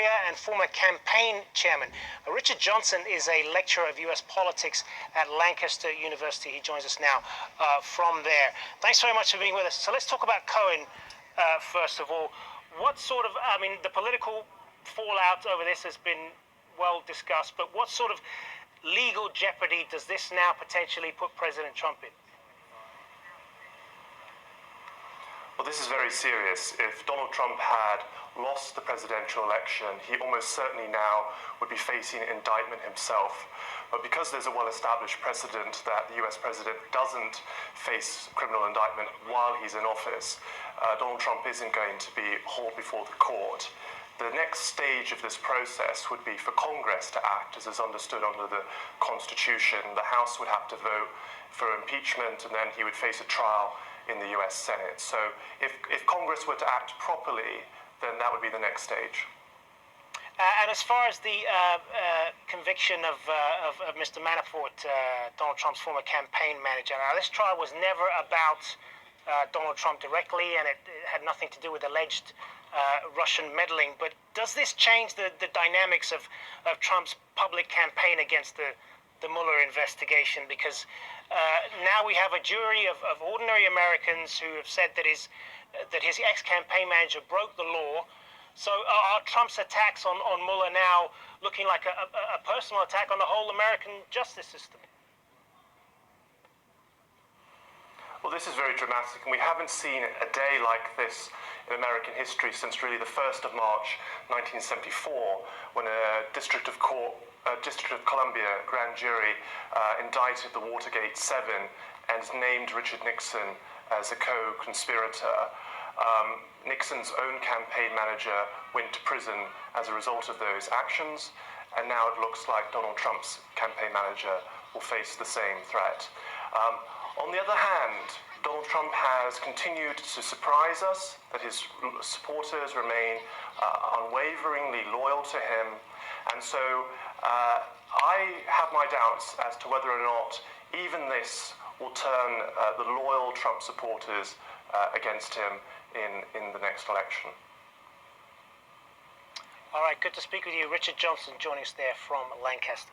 lawyer and former campaign chairman. Richard Johnson is a lecturer of U.S. politics at Lancaster University. He joins us now from there. Thanks very much for being with us. So let's talk about Cohen first of all. What sort of, I mean, the political fallout over this has been well discussed, but what sort of legal jeopardy does this now potentially put President Trump in? Well, this is very serious. If Donald Trump had lost the presidential election, he almost certainly now would be facing indictment himself. But because there's a well-established precedent that the US president doesn't face criminal indictment while he's in office, Donald Trump isn't going to be hauled before the court. The next stage of this process would be for Congress to act, as is understood under the Constitution. The House would have to vote for impeachment, and then he would face a trial in the US Senate. So if Congress were to act properly, then that would be the next stage. And as far as the conviction of Mr. Manafort, Donald Trump's former campaign manager, now this trial was never about Donald Trump directly, and it had nothing to do with alleged Russian meddling. But does this change the dynamics of Trump's public campaign against the Mueller investigation? Because now we have a jury of ordinary Americans who have said that his ex-campaign manager broke the law. So are Trump's attacks on Mueller now looking like a personal attack on the whole American justice system? Well, this is very dramatic, and we haven't seen a day like this in American history since really the 1st of March 1974, when a District of Columbia grand jury indicted the Watergate 7 and named Richard Nixon as a co-conspirator. Nixon's own campaign manager went to prison as a result of those actions, and now it looks like Donald Trump's campaign manager will face the same threat. On the other hand, Donald Trump has continued to surprise us, that his supporters remain unwaveringly loyal to him, and so I have my doubts as to whether or not even this will turn the loyal Trump supporters against him in the next election. All right, good to speak with you. Richard Johnson joining us there from Lancaster.